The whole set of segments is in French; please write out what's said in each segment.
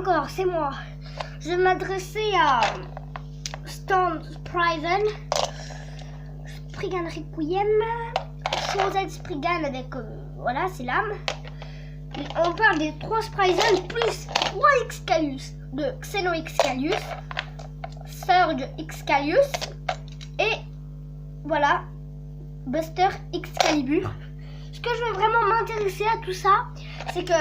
encore, c'est moi. Je vais m'adresser à Storm Spriggan, Spriggan Requiem, Chosen Spriggan avec, voilà, c'est l'âme. On parle des 3 Spriggan plus 3 Excalius, de Xeno Excalius, Surge Excalius et voilà, Buster Excalibur. Ce que je veux vraiment m'intéresser à tout ça, c'est que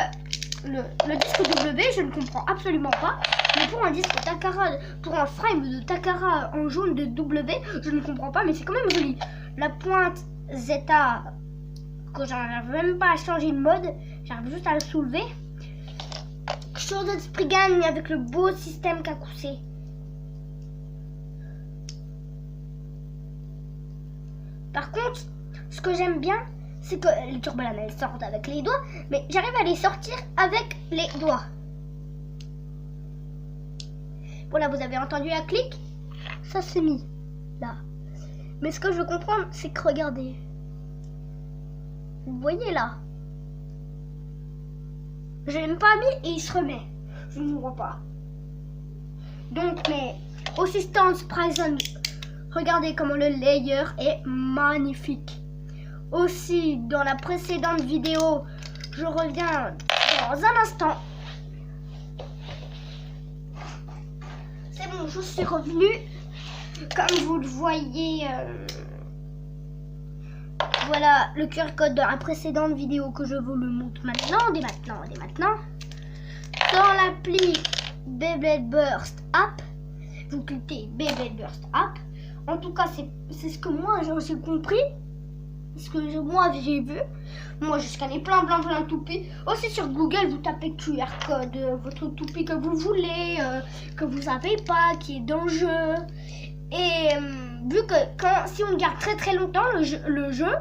le disque W, je ne comprends absolument pas. Mais pour un disque Takara, pour un frame de Takara en jaune de W, je ne comprends pas, mais c'est quand même joli. La pointe Zeta, que j'arrive même pas à changer de mode, j'arrive juste à le soulever. Chosen Spriggan avec le beau système Kakusei. Par contre, ce que j'aime bien, c'est que les turbolames elles sortent avec les doigts, mais j'arrive à les sortir avec les doigts. Voilà, vous avez entendu la clique? Ça s'est mis là. Mais ce que je veux comprendre, c'est que regardez. Vous voyez là? Je l'ai même pas mis et il se remet. Je ne vois pas. Donc, mais Assistance Prison, regardez comment le layer est magnifique. Aussi, dans la précédente vidéo, je reviens dans un instant. C'est bon, je suis revenue. Comme vous le voyez, voilà le QR code de la précédente vidéo que je vous le montre maintenant, dès maintenant. Dans l'appli Beyblade Burst App, vous cliquez Beyblade Burst App. En tout cas, c'est ce que moi j'ai compris. Ce que moi j'ai vu. Moi je scannais plein de toupies. Aussi sur Google vous tapez QR code, votre toupie que vous voulez, que vous savez pas, qui est dans le jeu. Et vu que si on garde très longtemps le jeu,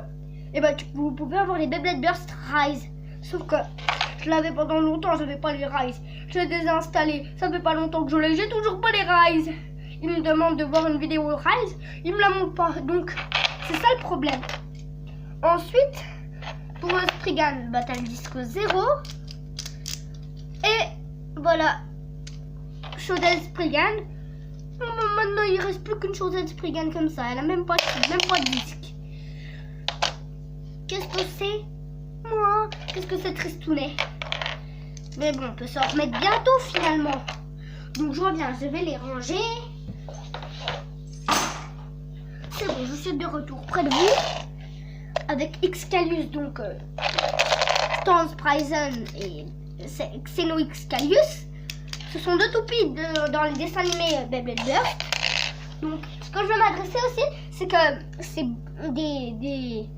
et ben vous pouvez avoir les Beyblade Burst Rise. Sauf que je l'avais pendant longtemps, j'avais pas les Rise. Je l'ai désinstallé, ça fait pas longtemps que je l'ai, j'ai toujours pas les Rise. Il me demande de voir une vidéo Rise, il me la montre pas. Donc c'est ça le problème. Ensuite, pour le Spriggan, bah, t'as le disque 0. Et voilà, Chosen Spriggan. Maintenant, il reste plus qu'une Chosen Spriggan comme ça. Elle a même pas de disque. Qu'est-ce que c'est? Moi, qu'est-ce que c'est tristounet? Mais bon, on peut s'en remettre bientôt finalement. Donc je reviens, je vais les ranger. C'est bon, je suis de retour près de vous. Avec Excalius, donc Storm Spriggan et Xeno Excalius. Ce sont 2 toupies dans les dessins animés Beyblade Burst. Donc, ce que je veux m'adresser aussi, c'est que c'est des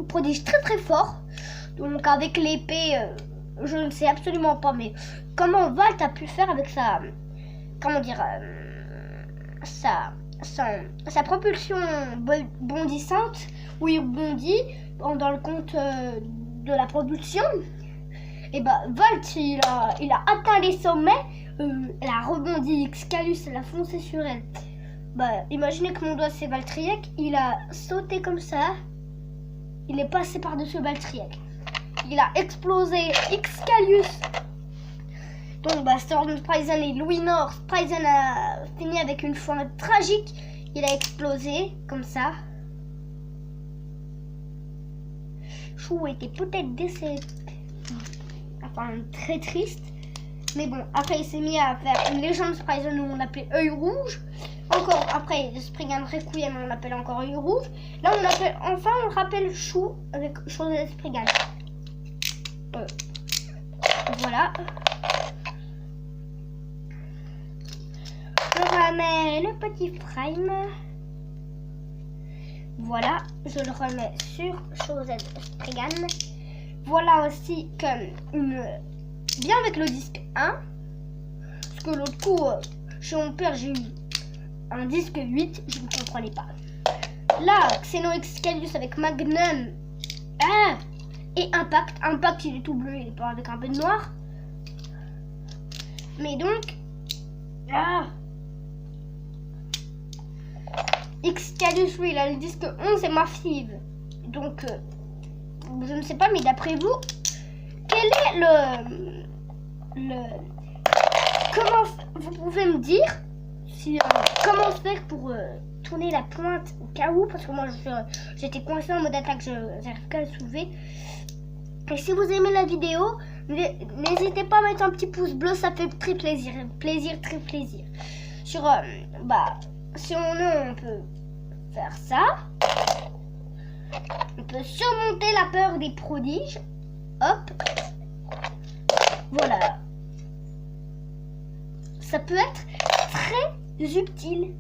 prodiges très forts. Donc, avec l'épée, je ne sais absolument pas, mais comment Valt a pu faire avec sa, comment dire, sa propulsion bondissante, où il bondit dans le compte de la propulsion. Et bah Valt il a atteint les sommets, elle a rebondi, Excalius elle a foncé sur elle. Bah imaginez que mon doigt c'est Valtryek, il a sauté comme ça, il est passé par-dessus Valtryek, il a explosé Excalius. Donc bah Storm Spriggan et Luinor Spriggan a fini avec une fin tragique, il a explosé comme ça. Chou était peut-être décédé. Enfin, très triste. Mais bon, après il s'est mis à faire une légende Spriggan où on appelait œil rouge. Encore après, Spriggan Requiem, on l'appelle encore œil rouge. Là, on rappelle Chou avec Chosen Spriggan. Voilà. Je remets le petit frame. Voilà, je le remets sur Chosen Spriggan. Voilà aussi comme bien avec le disque 1. Parce que l'autre coup, chez mon père, j'ai eu un disque 8, je ne comprenais pas. Là, Xeno Excalius avec Magnum et Impact. Impact, il est tout bleu, il est pas avec un peu de noir. Mais donc, Excalius, oui, il a le disque 11 et Massive. Donc, je ne sais pas, mais d'après vous, quel est comment vous pouvez me dire si, comment faire pour tourner la pointe au cas où, parce que moi j'étais coincée en mode attaque, je n'arrive qu'à le soulever. Et si vous aimez la vidéo, n'hésitez pas à mettre un petit pouce bleu, ça fait très plaisir, très plaisir. Sur, si on peut faire ça. On peut surmonter la peur des prodiges. Hop. Voilà. Ça peut être très utile.